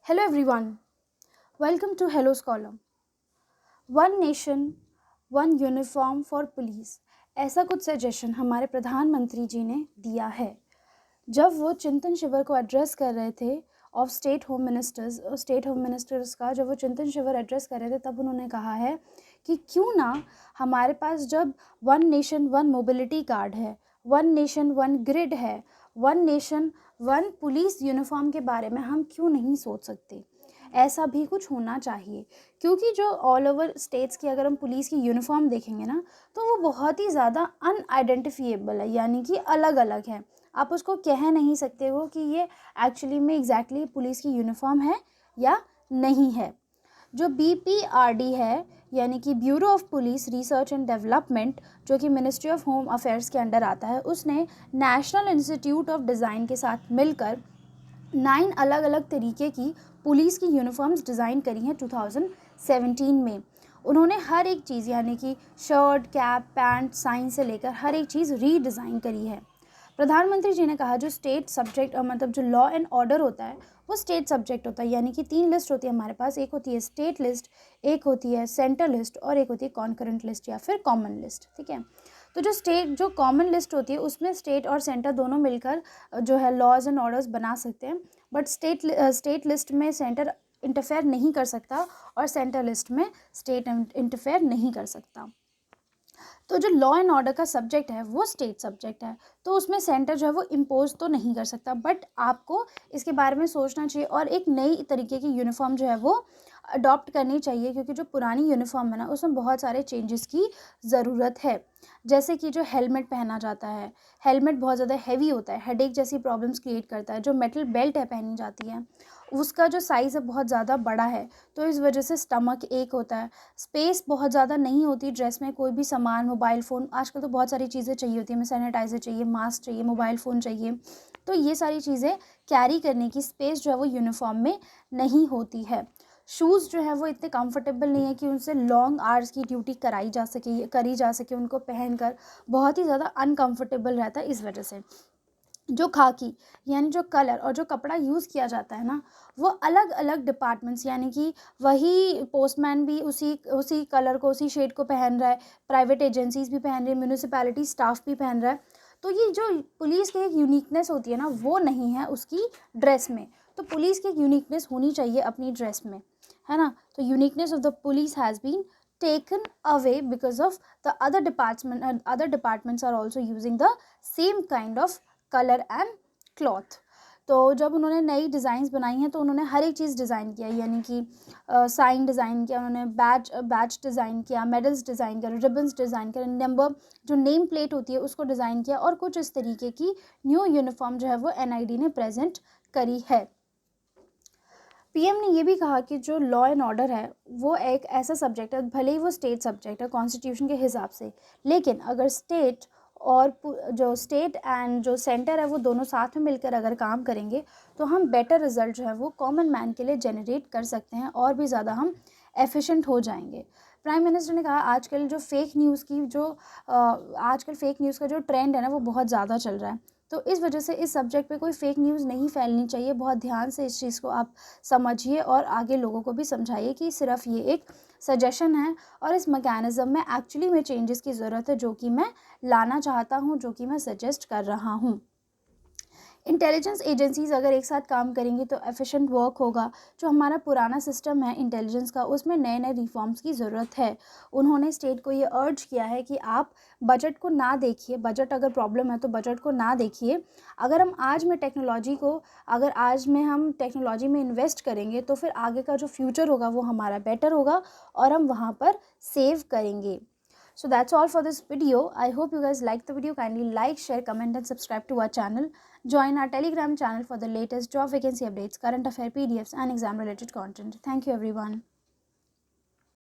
Hello everyone, welcome to Hello Scholar. One nation one uniform for police, ऐसा कुछ suggestion हमारे प्रधानमंत्री जी ने दिया है जब वो चिंतन शिविर को एड्रेस कर रहे थे ऑफ स्टेट होम मिनिस्टर्स का जब वो चिंतन शिविर एड्रेस कर रहे थे तब उन्होंने कहा है कि क्यों ना हमारे पास जब one nation one mobility card है, वन नेशन वन ग्रिड है, one nation one police uniform के बारे में हम क्यों नहीं सोच सकते। ऐसा भी कुछ होना चाहिए क्योंकि जो ऑल ओवर स्टेट्स की अगर हम पुलिस की यूनिफॉर्म देखेंगे ना तो वो बहुत ही ज़्यादा अनआइडेंटिफिएबल है, यानी कि अलग अलग है। आप उसको कह नहीं सकते हो कि ये एक्चुअली में एग्जैक्टली पुलिस की यूनिफॉर्म है या नहीं है। जो BPRD है यानी कि bureau of police research and development, जो कि मिनिस्ट्री ऑफ होम अफेयर्स के अंडर आता है, उसने नेशनल इंस्टीट्यूट ऑफ डिज़ाइन के साथ मिलकर 9 अलग अलग तरीके की पुलिस की यूनिफॉर्म्स डिज़ाइन करी हैं 2017 में। उन्होंने हर एक चीज़ यानी कि शर्ट, कैप, पैंट, साइन से लेकर हर एक चीज़ रीडिज़ाइन करी है। प्रधानमंत्री जी ने कहा जो स्टेट सब्जेक्ट मतलब जो लॉ एंड ऑर्डर होता है वो स्टेट सब्जेक्ट होता है, यानी कि 3 लिस्ट होती है हमारे पास। एक होती है स्टेट लिस्ट, एक होती है सेंटर लिस्ट और एक होती है कॉन्करेंट लिस्ट या फिर कॉमन लिस्ट। ठीक है, तो जो कॉमन लिस्ट होती है उसमें स्टेट और सेंटर दोनों मिलकर जो है लॉज एंड ऑर्डर्स बना सकते हैं, बट स्टेट लिस्ट में सेंटर इंटरफेयर नहीं कर सकता और सेंटर लिस्ट में स्टेट इंटरफेयर नहीं कर सकता। तो जो लॉ एंड ऑर्डर का सब्जेक्ट है वो स्टेट सब्जेक्ट है, तो उसमें सेंटर जो है वो इम्पोज तो नहीं कर सकता, बट आपको इसके बारे में सोचना चाहिए और एक नई तरीके की यूनिफॉर्म जो है वो अडॉप्ट करनी चाहिए, क्योंकि जो पुरानी यूनिफॉर्म है ना उसमें बहुत सारे चेंजेस की ज़रूरत है। जैसे कि जो हेलमेट पहना जाता है, हेलमेट बहुत ज़्यादा हैवी होता है, हेडेक जैसी प्रॉब्लम्स क्रिएट करता है। जो मेटल बेल्ट है पहनी जाती है उसका जो साइज़ है बहुत ज़्यादा बड़ा है, तो इस वजह से स्टमक एक होता है। स्पेस बहुत ज़्यादा नहीं होती ड्रेस में, कोई भी सामान, मोबाइल फ़ोन, आजकल तो बहुत सारी चीज़ें चाहिए होती है, हमें सैनिटाइज़र चाहिए, मास्क चाहिए, मोबाइल फ़ोन चाहिए, तो ये सारी चीज़ें कैरी करने की स्पेस जो है वो यूनिफॉर्म में नहीं होती है। शूज़ जो है वो इतने कंफर्टेबल नहीं है कि उनसे लॉन्ग आवर्स की ड्यूटी करी जा सके उनको पहनकर, बहुत ही ज़्यादा अनकंफर्टेबल रहता है। इस वजह से जो खाकी यानी जो कलर और जो कपड़ा यूज़ किया जाता है ना वो अलग अलग डिपार्टमेंट्स, यानी कि वही पोस्टमैन भी उसी कलर को, उसी शेड को पहन रहा है, प्राइवेट एजेंसीज भी पहन रही है, म्यूनिसिपैलिटी स्टाफ भी पहन रहा है। तो ये जो पुलिस की एक यूनिकनेस होती है ना वो नहीं है उसकी ड्रेस में। तो पुलिस की एक यूनिकनेस होनी चाहिए अपनी ड्रेस में, है ना। तो uniqueness of the police has been taken away because of the other departments are also using the same kind of colour and cloth. तो जब उन्होंने नई डिज़ाइंस बनाई हैं तो उन्होंने हर एक चीज़ डिज़ाइन किया, यानी कि साइन डिज़ाइन किया, उन्होंने बैच डिज़ाइन किया, मेडल्स डिज़ाइन किया, रिबन्स डिज़ाइन किया, नंबर जो नेम प्लेट होती है उसको डिज़ाइन किया, और कुछ इस तरीके की न्यू यूनिफॉर्म जो है वो NID ने प्रेजेंट करी है। PM ने ये भी कहा कि जो लॉ एंड ऑर्डर है वो एक ऐसा सब्जेक्ट है, भले ही वो स्टेट सब्जेक्ट है कॉन्स्टिट्यूशन के हिसाब से, लेकिन अगर स्टेट और जो स्टेट एंड जो सेंटर है वो दोनों साथ में मिलकर अगर काम करेंगे तो हम बेटर रिजल्ट जो है वो कॉमन मैन के लिए जनरेट कर सकते हैं और भी ज़्यादा हम एफिशिएंट हो जाएंगे। प्राइम मिनिस्टर ने कहा आजकल फेक न्यूज़ का जो ट्रेंड है ना वो बहुत ज़्यादा चल रहा है, तो इस वजह से इस सब्जेक्ट पे कोई फेक न्यूज़ नहीं फैलनी चाहिए। बहुत ध्यान से इस चीज़ को आप समझिए और आगे लोगों को भी समझाइए कि सिर्फ ये एक सजेशन है और इस मैकेनिज़्म में एक्चुअली में चेंजेस की ज़रूरत है, जो कि मैं लाना चाहता हूँ, जो कि मैं सजेस्ट कर रहा हूँ। इंटेलिजेंस एजेंसीज़ अगर एक साथ काम करेंगी तो एफिशिएंट वर्क होगा। जो हमारा पुराना सिस्टम है इंटेलिजेंस का उसमें नए नए रिफॉर्म्स की ज़रूरत है। उन्होंने स्टेट को ये अर्ज किया है कि आप बजट को ना देखिए, बजट अगर प्रॉब्लम है तो बजट को ना देखिए। अगर आज में हम टेक्नोलॉजी में इन्वेस्ट करेंगे तो फिर आगे का जो फ्यूचर होगा वो हमारा बेटर होगा और हम वहाँ पर सेव करेंगे। So that's all for this video. I hope you guys liked the video. Kindly like, share, comment and subscribe to our channel. Join our Telegram channel for the latest job vacancy updates, current affair PDFs and exam related content. Thank you everyone.